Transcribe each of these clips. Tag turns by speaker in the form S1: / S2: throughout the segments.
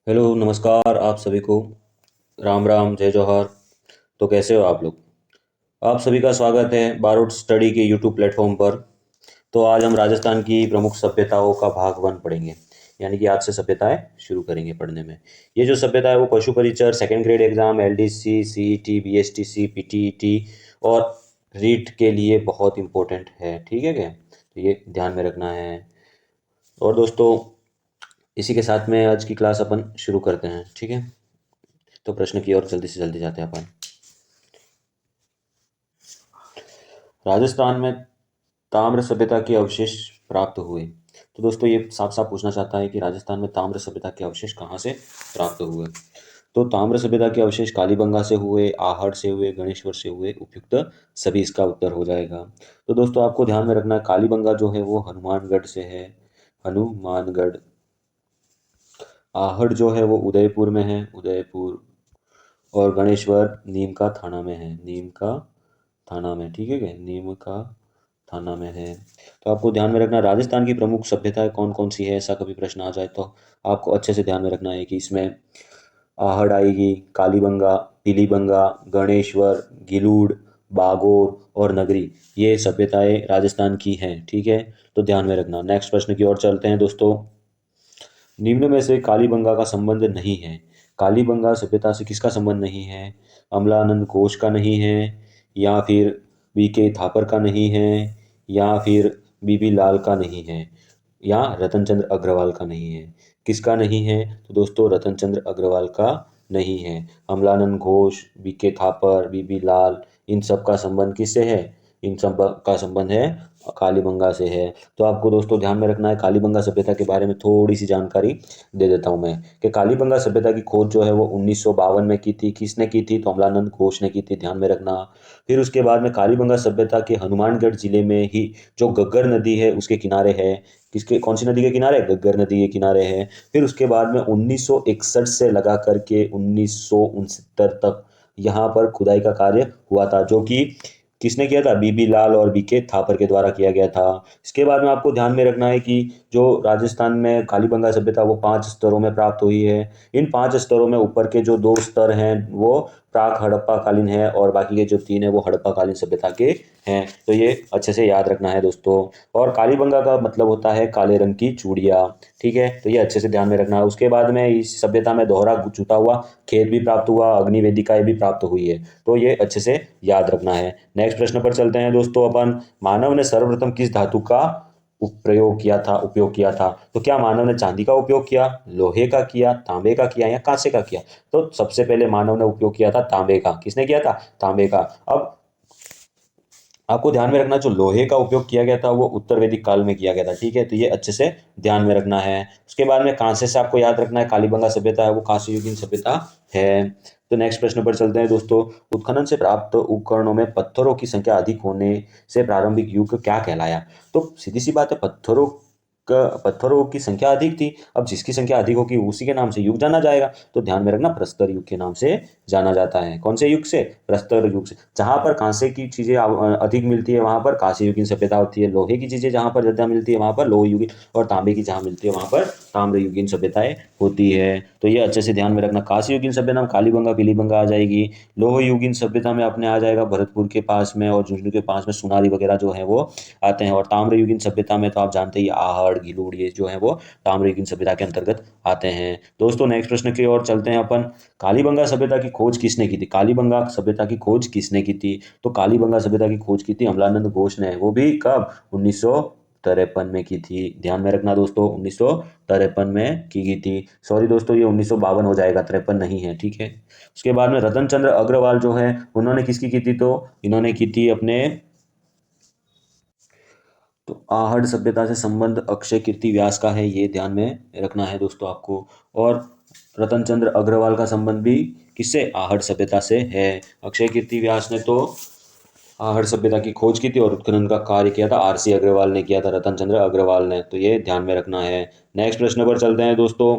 S1: Hello नमस्कार आप सभी को। राम राम जय जौहर। तो कैसे हो आप लोग। आप सभी का स्वागत है बारूद स्टडी के यूट्यूब प्लेटफॉर्म पर। तो आज हम राजस्थान की प्रमुख सभ्यताओं का भाग वन पढ़ेंगे। यानी कि आज से सभ्यताएं शुरू करेंगे पढ़ने में। ये जो सभ्यता है वो पशु परिचर, second grade exam, LDC, CET, BSTC, PTET और रीट के लिए बहुत इंपॉर्टेंट है। ठीक है क्या, तो ये ध्यान में रखना है। और दोस्तों, इसी के साथ में आज की क्लास अपन शुरू करते हैं। ठीक है, तो प्रश्न की ओर जल्दी से जल्दी जाते हैं अपन। राजस्थान में ताम्र सभ्यता के अवशेष प्राप्त हुए। तो दोस्तों, ये साफ साफ पूछना चाहता है कि राजस्थान में ताम्र सभ्यता के अवशेष कहाँ से प्राप्त हुए। तो ताम्र सभ्यता के अवशेष कालीबंगा से हुए, आहड़ से हुए, गणेश्वर से हुए, उपयुक्त सभी इसका उत्तर हो जाएगा। तो दोस्तों, आपको ध्यान में रखना है कालीबंगा जो है वो हनुमानगढ़ से है, हनुमानगढ़। आहड़ जो है वो उदयपुर में है, उदयपुर। और गणेश्वर नीम का थाना में है, नीम का थाना में। ठीक है क्या, नीम का थाना में है। तो आपको ध्यान में रखना राजस्थान की प्रमुख सभ्यताएं कौन कौन सी है, ऐसा कभी प्रश्न आ जाए तो आपको अच्छे से ध्यान में रखना है कि इसमें आहड़ आएगी, कालीबंगा, पीलीबंगा, गणेश्वर, गिलूड़, बागोर और नगरी, ये सभ्यताएं राजस्थान की हैं। ठीक है, तो ध्यान में रखना। नेक्स्ट प्रश्न की ओर चलते हैं दोस्तों। निम्न में से कालीबंगा का संबंध नहीं है। कालीबंगा सभ्यता से किसका संबंध नहीं है? अमलानंद घोष का नहीं है, या फिर बीके थापर का नहीं है, या फिर बीबी लाल का नहीं है, या रतन चंद्र अग्रवाल का नहीं है। किसका नहीं है? तो दोस्तों, रतन चंद्र अग्रवाल का नहीं है। अमलानंद घोष, बीके थापर, बीबी लाल, इन सब का संबंध किससे है? इन सब का संबंध है कालीबंगा से है। तो आपको दोस्तों ध्यान में रखना है, कालीबंगा सभ्यता के बारे में थोड़ी सी जानकारी दे देता हूँ मैं कि कालीबंगा सभ्यता की खोज जो है वो 1952 में की थी। किसने की थी? तो अमलानंद घोष ने की थी, ध्यान में रखना। फिर उसके बाद में कालीबंगा सभ्यता के हनुमानगढ़ जिले में ही जो घग्गर नदी है उसके किनारे है। किसके, कौन सी नदी के किनारे? घग्गर नदी के किनारे है। फिर उसके बाद में 1961 से लगा करके 1969 तक यहाँ पर खुदाई का कार्य हुआ था, जो कि किसने किया था? बीबी लाल और बीके थापर के द्वारा किया गया था। इसके बाद में आपको ध्यान में रखना है कि जो राजस्थान में कालीबंगा सभ्यता वो 5 स्तरों में प्राप्त हुई है। इन 5 स्तरों में ऊपर के जो 2 स्तर हैं वो प्राक हड़प्पा कालीन है, और बाकी के जो 3 है वो हड़प्पा कालीन सभ्यता के हैं। तो ये अच्छे से याद रखना है दोस्तों। और कालीबंगा का मतलब होता है काले रंग की चूड़िया। ठीक है, तो ये अच्छे से ध्यान में रखना है। उसके बाद में इस सभ्यता में दोहरा जुटा हुआ खेत भी प्राप्त हुआ, अग्नि वेदिकाएं भी प्राप्त हुई है। तो ये अच्छे से याद रखना है। नेक्स्ट प्रश्न पर चलते हैं दोस्तों अपन। मानव ने सर्वप्रथम किस धातु का उपयोग किया था? तो क्या मानव ने चांदी का उपयोग किया, लोहे का किया, तांबे का किया, या कांसे का किया? तो सबसे पहले मानव ने उपयोग किया था तांबे का। किसने किया था? तांबे का। अब आपको ध्यान में रखना, जो लोहे का उपयोग किया गया था वो उत्तर वैदिक काल में किया गया था। ठीक है, तो ये अच्छे से ध्यान में रखना है। उसके बाद में कांसे से आपको याद रखना है, कालीबंगा सभ्यता है वो कांस्य युगीन सभ्यता है। तो नेक्स्ट प्रश्न पर चलते हैं दोस्तों। उत्खनन से प्राप्त उपकरणों में पत्थरों की संख्या अधिक होने से प्रारंभिक युग क्या कहलाया? तो सीधी सी बात है, पत्थरों की संख्या अधिक थी। अब जिसकी संख्या अधिक होगी उसी के नाम से युग जाना जाएगा। तो ध्यान में रखना, प्रस्तर युग के नाम से जाना जाता है। कौन से युग से? प्रस्तर युग से। जहां पर कांसे की चीजें अधिक मिलती है वहां पर कांस्य युगीन सभ्यता होती है। लोहे की चीजें जहां पर ज्यादा मिलती है वहां पर लोह युगीन, और तांबे की जहां मिलती है वहां पर ताम्र युगीन सभ्यताएं होती है। तो ये अच्छे से ध्यान में रखना। कांस्य युगीन सभ्यता में कालीबंगा, पीलीबंगा आ जाएगी। लोह युगीन सभ्यता में अपने आ जाएगा भरतपुर के पास में और झुंझुनू के पास में सुनारी वगैरह जो है वो आते हैं। और ताम्र युगीन सभ्यता में तो आप जानते ही आहड़, गिलूड़, ये जो है वो ताम्र युगीन सभ्यता के अंतर्गत आते हैं। दोस्तों, नेक्स्ट प्रश्न की ओर चलते हैं अपन। कालीबंगा सभ्यता की खोज किसने की थी? कालीबंगा सभ्यता की खोज किसने की थी? तो कालीबंगा सभ्यता की खोज की थी अमलानंद घोष ने। वो भी कब? 1953 में की थी। ध्यान में रखना दोस्तों, 1953 में की गई थी। सॉरी दोस्तों, ये 1952 हो जाएगा, 53 नहीं है। ठीक है। उसके बाद में रतन चंद्र अग्रवाल जो है उन्होंने किसकी की थी? तो इन्होंने की थी अपने, तो आहड़ सभ्यता से संबंध अक्षय कीर्ति व्यास का है, ये ध्यान में रखना है दोस्तों आपको। और रतन चंद्र अग्रवाल का संबंध भी किससे? आहड़ सभ्यता से है। अक्षय कीर्ति व्यास ने तो आहड़ सभ्यता की खोज की थी और उत्खनन का कार्य किया था आरसी अग्रवाल ने किया था, रतन चंद्र अग्रवाल ने। तो ये ध्यान में रखना है। नेक्स्ट प्रश्न पर चलते हैं दोस्तों।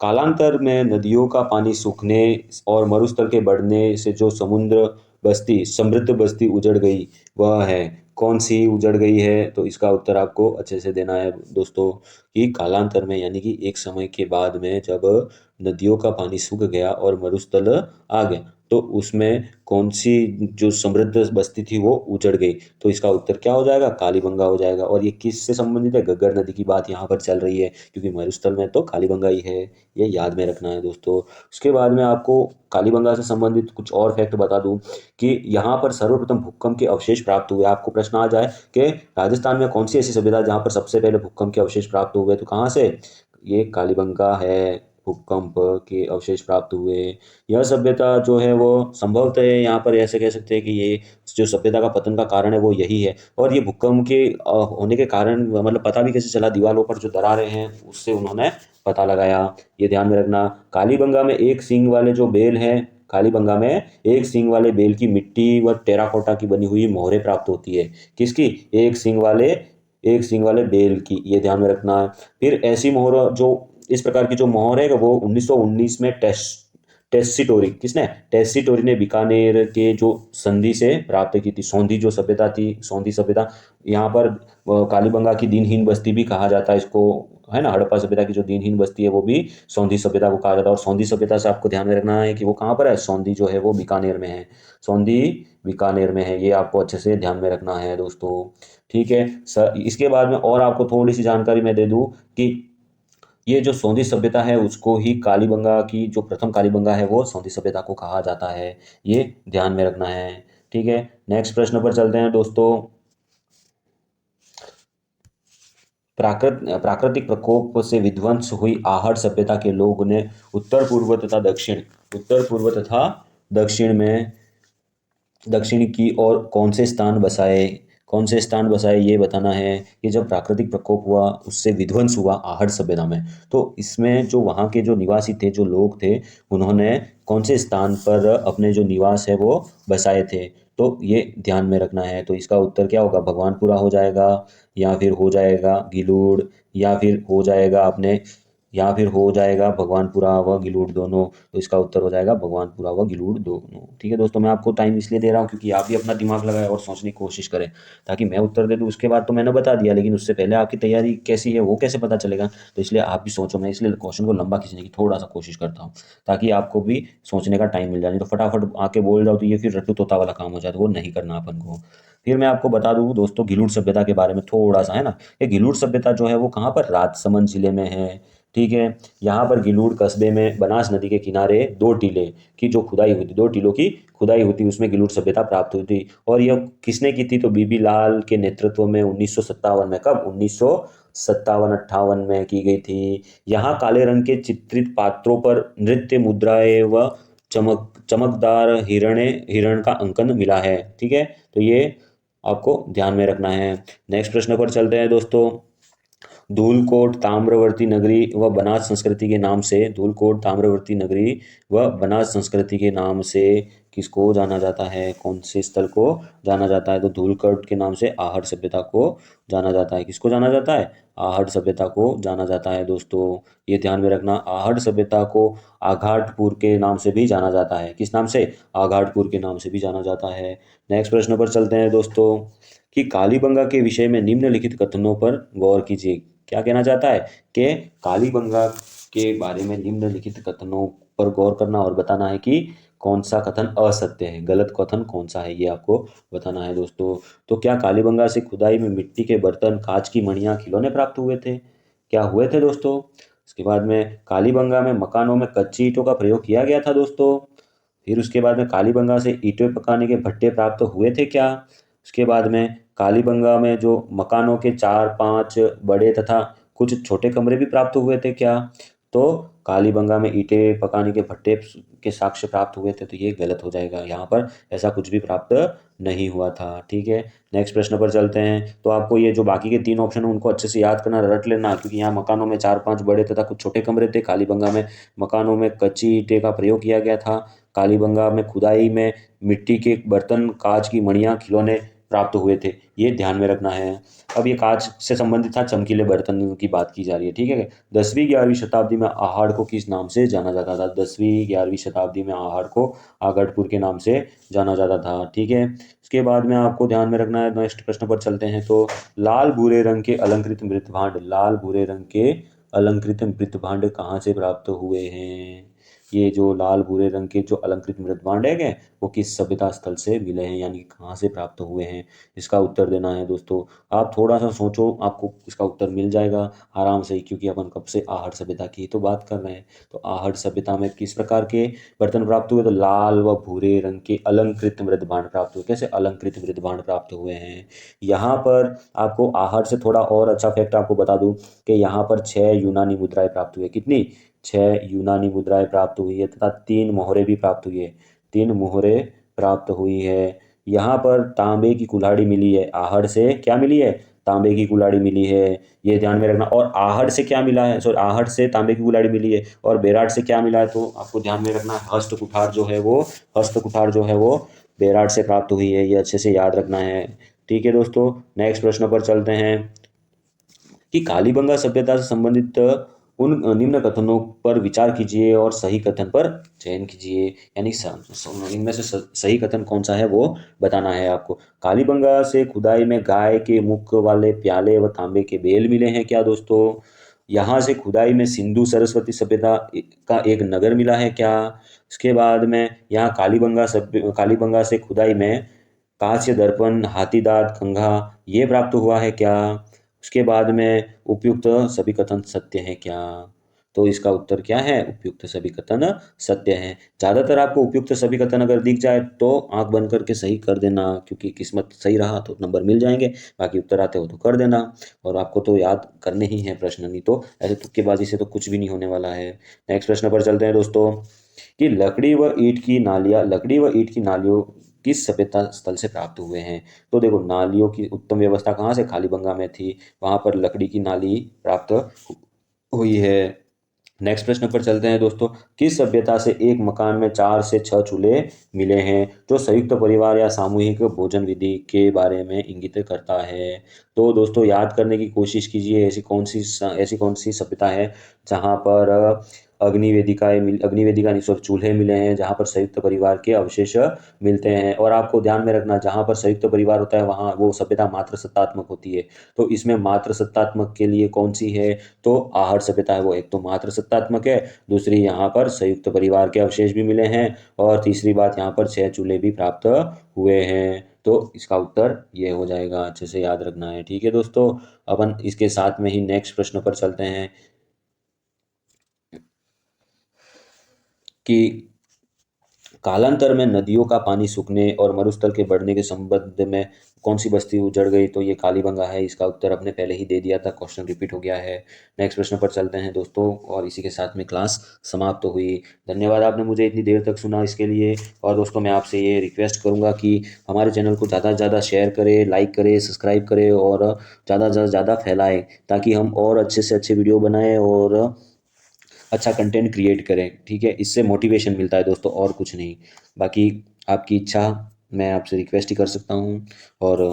S1: कालांतर में नदियों का पानी सूखने और मरुस्थल के बढ़ने से जो समुद्र बस्ती, समृद्ध बस्ती उजड़ गई, वह है कौन सी उजड़ गई है? तो इसका उत्तर आपको अच्छे से देना है दोस्तों कि कालांतर में, यानी कि एक समय के बाद में जब नदियों का पानी सूख गया और मरुस्थल आ गया, तो उसमें कौन सी जो समृद्ध बस्ती थी वो उजड़ गई। तो इसका उत्तर क्या हो जाएगा? कालीबंगा हो जाएगा। और ये किससे संबंधित है? घग्गर नदी की बात यहाँ पर चल रही है, क्योंकि मरुस्थल में तो कालीबंगा ही है। ये याद में रखना है दोस्तों। उसके बाद में आपको कालीबंगा से संबंधित कुछ और फैक्ट बता दूं कि यहाँ पर सर्वप्रथम भूकंप के अवशेष प्राप्त हुए। आपको प्रश्न आ जाए कि राजस्थान में कौन सी ऐसी सभ्यता जहाँ पर सबसे पहले भूकंप के अवशेष प्राप्त हुए, तो कहाँ से? ये कालीबंगा है, भूकंप के अवशेष प्राप्त हुए। यह सभ्यता जो है वो संभवतः यहाँ पर ऐसे कह सकते हैं कि ये जो सभ्यता का पतन का कारण है वो यही है। और ये भूकंप के होने के कारण मतलब पता भी कैसे चला? दीवारों पर जो दरारें हैं उससे उन्होंने पता लगाया। ये ध्यान में रखना। कालीबंगा में एक सींग वाले जो बेल हैं, कालीबंगा में एक सींग वाले बेल की मिट्टी व टेराकोटा की बनी हुई मोहरें प्राप्त होती है। किसकी? एक सींग वाले बेल की। ये ध्यान में रखना है। फिर ऐसी मोहर जो इस प्रकार की जो मोहर है वो 1919 में टेस्सिटोरी, किसने? टेस्सिटोरी ने बीकानेर के जो संधि से प्राप्त की थी। सौंधी जो सभ्यता थी, सौंधी सभ्यता, यहाँ पर कालीबंगा की दीनहीन बस्ती भी कहा जाता है इसको, है ना। हड़प्पा सभ्यता की जो दीनहीन बस्ती है वो भी सौंधी सभ्यता को कहा जाता है। और सौंधी सभ्यता से आपको ध्यान में रखना है कि वो कहाँ पर है? सौंधी जो है वो बीकानेर में है। सौंधी बीकानेर में है, ये आपको अच्छे से ध्यान में रखना है दोस्तों। ठीक है सर। इसके बाद में और आपको थोड़ी सी जानकारी मैं दे दूं कि ये जो सौंधी सभ्यता है उसको ही कालीबंगा की जो प्रथम कालीबंगा है वो सौंधी सभ्यता को कहा जाता है। ये ध्यान में रखना है। ठीक है, नेक्स्ट प्रश्न पर चलते हैं दोस्तों। प्राकृतिक प्रकोप से विध्वंस हुई आहड़ सभ्यता के लोगों ने उत्तर पूर्व तथा दक्षिण की ओर कौन से स्थान बसाए ये बताना है कि जब प्राकृतिक प्रकोप हुआ उससे विध्वंस हुआ आहड़ सभ्यता में, तो इसमें जो वहाँ के जो निवासी थे, जो लोग थे, उन्होंने कौन से स्थान पर अपने जो निवास है वो बसाए थे? तो ये ध्यान में रखना है। तो इसका उत्तर क्या होगा? भगवानपुरा हो जाएगा, या फिर हो जाएगा गिलूड़, या फिर हो जाएगा अपने या फिर हो जाएगा भगवानपुरा व गिलूड़ दोनों। तो इसका उत्तर हो जाएगा भगवानपुरा व गिलूड़ दोनों। ठीक है दोस्तों, मैं आपको टाइम इसलिए दे रहा हूँ क्योंकि आप भी अपना दिमाग लगाएं और सोचने की कोशिश करें, ताकि मैं उत्तर दे दूँ उसके बाद तो मैंने बता दिया, लेकिन उससे पहले आपकी तैयारी कैसी है वो कैसे पता चलेगा? तो इसलिए आप भी सोचो। मैं इसलिए क्वेश्चन को लंबा खींचने की थोड़ा सा कोशिश करता हूँ, ताकि आपको भी सोचने का टाइम मिल जाए। नहीं तो फटाफट आके बोल जाओ तो ये फिर रट्टू तोता वाला काम हो जाए, तो वो नहीं करना अपन को। फिर मैं आपको बता दूं दोस्तों गिलूड़ सभ्यता के बारे में थोड़ा सा, है ना। ये गिलूड़ सभ्यता जो है वो कहाँ पर? राजसमंद जिले में है। ठीक है, यहाँ पर गिलूड़ कस्बे में बनास नदी के किनारे दो टीले की जो खुदाई हुई थी, दो टीलों की खुदाई हुई थी, उसमें गिलूड़ सभ्यता प्राप्त हुई थी। और यह किसने की थी? तो बीबी लाल के नेतृत्व में 1957 में। कब? 1957-58 में की गई थी। यहाँ काले रंग के चित्रित पात्रों पर नृत्य मुद्राएं व चमकदार हिरण का अंकन मिला है। ठीक है, तो ये आपको ध्यान में रखना है। नेक्स्ट प्रश्न पर चलते हैं दोस्तों। धूलकोट ताम्रवर्ती नगरी व बनास संस्कृति के नाम से किसको जाना जाता है? कौन से स्थल को जाना जाता है? तो धूलकोट के नाम से आहड़ सभ्यता को जाना जाता है। किसको जाना जाता है? आहड़ सभ्यता को जाना जाता है दोस्तों। ये ध्यान में रखना। आहड़ सभ्यता को आघाटपुर के नाम से भी जाना जाता है। किस नाम से? आघाटपुर के नाम से भी जाना जाता है। नेक्स्ट प्रश्न पर चलते हैं दोस्तों कि कालीबंगा के विषय में निम्नलिखित कथनों पर गौर कीजिए। क्या कहना चाहता है कि कालीबंगा के बारे में निम्नलिखित कथनों पर गौर करना और बताना है कि कौन सा कथन असत्य है, गलत कथन कौन सा है, ये आपको बताना है दोस्तों। तो क्या कालीबंगा से खुदाई में मिट्टी के बर्तन, कांच की मणियां, खिलौने प्राप्त हुए थे? क्या हुए थे दोस्तों? उसके बाद में कालीबंगा में मकानों में कच्ची ईंटों का प्रयोग किया गया था दोस्तों। फिर उसके बाद में कालीबंगा से ईंटें पकाने के भट्टे प्राप्त हुए थे क्या? उसके बाद में कालीबंगा में जो मकानों के 4-5 बड़े तथा कुछ छोटे कमरे भी प्राप्त हुए थे क्या? तो कालीबंगा में ईंटें पकाने के भट्टे के साक्ष्य प्राप्त हुए थे, तो ये गलत हो जाएगा। यहाँ पर ऐसा कुछ भी प्राप्त नहीं हुआ था। ठीक है, नेक्स्ट प्रश्न पर चलते हैं। तो आपको ये जो बाकी के 3 ऑप्शन हैं उनको अच्छे से याद करना, रट लेना, क्योंकि यहाँ मकानों में 4-5 बड़े तथा कुछ छोटे कमरे थे। कालीबंगा में मकानों में कच्ची ईंटें का प्रयोग किया गया था। कालीबंगा में खुदाई में मिट्टी के बर्तन, कांच की मणियां, खिलौने प्राप्त हुए थे, ये ध्यान में रखना है। अब ये कांच से संबंधित था, चमकीले बर्तन की बात की जा रही है, ठीक है। 10वीं-11वीं शताब्दी में आहड़ को किस नाम से जाना जाता था? 10वीं-11वीं शताब्दी में आहड़ को आगडपुर के नाम से जाना जाता था, ठीक है। उसके बाद में आपको ध्यान में रखना है, नेक्स्ट प्रश्न पर चलते हैं। तो लाल भूरे रंग के अलंकृत मृतभांड, लाल भूरे रंग के अलंकृत मृतभांड कहाँ से प्राप्त हुए हैं? ये जो लाल भूरे रंग के जो अलंकृत मृतभांड है क्या, वो किस सभ्यता स्थल से मिले हैं, यानी कि कहाँ से प्राप्त हुए हैं? इसका उत्तर देना है दोस्तों। आप थोड़ा सा सोचो, आपको इसका उत्तर मिल जाएगा आराम से, क्योंकि अपन कब से आहड़ सभ्यता की तो बात कर रहे हैं। तो आहड़ सभ्यता में किस प्रकार के बर्तन प्राप्त हुए? तो लाल व भूरे रंग के अलंकृत मृतभांड प्राप्त हुए। कैसे अलंकृत मृतभांड प्राप्त हुए हैं? यहाँ पर आपको आहड़ से थोड़ा और अच्छा फैक्ट आपको बता दूं कि यहाँ पर 6 यूनानी मुद्राएं प्राप्त हुई है। कितनी? 6 यूनानी मुद्राएं प्राप्त हुई है, तथा 3 मोहरे भी प्राप्त हुई है। 3 मोहरे प्राप्त हुई है। यहाँ पर तांबे की कुल्हाड़ी मिली है, आहड़ से क्या मिली है? तांबे की कुल्हाड़ी मिली है, ये ध्यान में रखना। और आहड़ से क्या मिला है? सॉरी, आहड़ से तांबे की कुल्हाड़ी मिली है। और बेराट से क्या मिला है? तो आपको ध्यान में रखना, हस्त कुठार जो है वो, हस्त कुठार जो है वो बेराट से प्राप्त हुई है, ये अच्छे से याद रखना है, ठीक है दोस्तों। नेक्स्ट प्रश्न पर चलते हैं कि कालीबंगा सभ्यता से संबंधित उन निम्न कथनों पर विचार कीजिए और सही कथन पर चयन कीजिए, यानी इनमें से सही कथन कौन सा है वो बताना है आपको। कालीबंगा से खुदाई में गाय के मुख वाले प्याले व तांबे के बेल मिले हैं क्या दोस्तों? यहाँ से खुदाई में सिंधु सरस्वती सभ्यता का एक नगर मिला है क्या? उसके बाद में यहाँ कालीबंगा से खुदाई में कांस्य दर्पण, हाथी दांत, खंघा, ये प्राप्त हुआ है क्या? उसके बाद में उपयुक्त सभी कथन सत्य है क्या? तो इसका उत्तर क्या है? उपयुक्त सभी कथन सत्य है। ज़्यादातर आपको उपयुक्त सभी कथन अगर दिख जाए तो आंख बंद करके सही कर देना, क्योंकि किस्मत सही रहा तो नंबर मिल जाएंगे। बाकी उत्तर आते हो तो कर देना, और आपको तो याद करने ही है प्रश्न, नहीं तो ऐसे तुक्केबाजी से तो कुछ भी नहीं होने वाला है। नेक्स्ट प्रश्न पर चलते हैं दोस्तों कि लकड़ी व ईंट की नालियों किस सभ्यता स्थल से प्राप्त हुए हैं? तो देखो, नालियों की उत्तम व्यवस्था कहाँ से? कालीबंगा में थी, वहां पर लकड़ी की नाली प्राप्त हुई है। नेक्स्ट प्रश्न पर चलते हैं दोस्तों, किस सभ्यता से एक मकान में 4 से 6 चूल्हे मिले हैं, जो संयुक्त परिवार या सामूहिक भोजन विधि के बारे में इंगित करता है? तो दोस्तों याद करने की कोशिश कीजिए, ऐसी कौन सी सभ्यता है जहाँ पर अग्निवेदिका नहीं, सॉरी, चूल्हे मिले हैं, जहाँ पर संयुक्त परिवार के अवशेष मिलते हैं। और आपको ध्यान में रखना, जहाँ पर संयुक्त परिवार होता है वहाँ वो सभ्यता मात्र सत्तात्मक होती है। तो इसमें मात्र सत्तात्मक के लिए कौन सी है? तो आहड़ सभ्यता है वो। एक तो मात्र सत्तात्मक है, दूसरी यहाँ पर संयुक्त परिवार के अवशेष भी मिले हैं, और तीसरी बात यहाँ पर 6 चूल्हे भी प्राप्त हुए हैं। तो इसका उत्तर ये हो जाएगा, अच्छे से याद रखना है, ठीक है दोस्तों। अपन इसके साथ में ही नेक्स्ट प्रश्न पर चलते हैं कि कालांतर में नदियों का पानी सूखने और मरुस्थल के बढ़ने के संबंध में कौन सी बस्ती उजड़ गई? तो ये कालीबंगा है, इसका उत्तर अपने पहले ही दे दिया था, क्वेश्चन रिपीट हो गया है। नेक्स्ट प्रश्न पर चलते हैं दोस्तों, और इसी के साथ में क्लास समाप्त हुई। धन्यवाद, आपने मुझे इतनी देर तक सुना इसके लिए। और दोस्तों मैं आपसे ये रिक्वेस्ट करूंगा कि हमारे चैनल को ज़्यादा से ज़्यादा शेयर करें, लाइक करें, सब्सक्राइब करें, और ज़्यादा से ज़्यादा फैलाएं, ताकि हम और अच्छे से अच्छे वीडियो बनाएं और अच्छा कंटेंट क्रिएट करें, ठीक है। इससे मोटिवेशन मिलता है दोस्तों, और कुछ नहीं। बाकी आपकी इच्छा, मैं आपसे रिक्वेस्ट ही कर सकता हूँ। और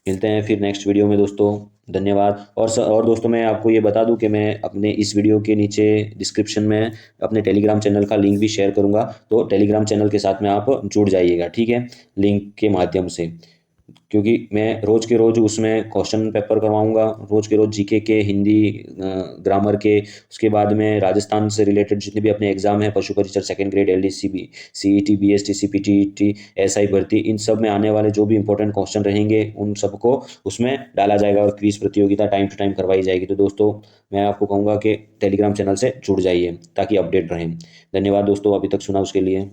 S1: मिलते हैं फिर नेक्स्ट वीडियो में दोस्तों। धन्यवाद। और दोस्तों मैं आपको ये बता दूं कि मैं अपने इस वीडियो के नीचे डिस्क्रिप्शन में अपने टेलीग्राम चैनल का लिंक भी शेयर करूँगा, तो टेलीग्राम चैनल के साथ में आप जुड़ जाइएगा, ठीक है, लिंक के माध्यम से। क्योंकि मैं रोज़ के रोज़ उसमें क्वेश्चन पेपर करवाऊंगा, रोज़ के रोज़ जीके के, हिंदी, ग्रामर के, उसके बाद में राजस्थान से रिलेटेड जितने भी अपने एग्जाम हैं, पशु परिचर second grade, LDC, CET, BST, CPT, SI भर्ती, इन सब में आने वाले जो भी इंपॉर्टेंट क्वेश्चन रहेंगे उन सबको उसमें डाला जाएगा, और क्विज प्रतियोगिता टाइम टू टाइम करवाई जाएगी। तो दोस्तों मैं आपको कहूँगा कि टेलीग्राम चैनल से जुड़ जाइए ताकि अपडेट रहें। धन्यवाद दोस्तों अभी तक सुना उसके लिए।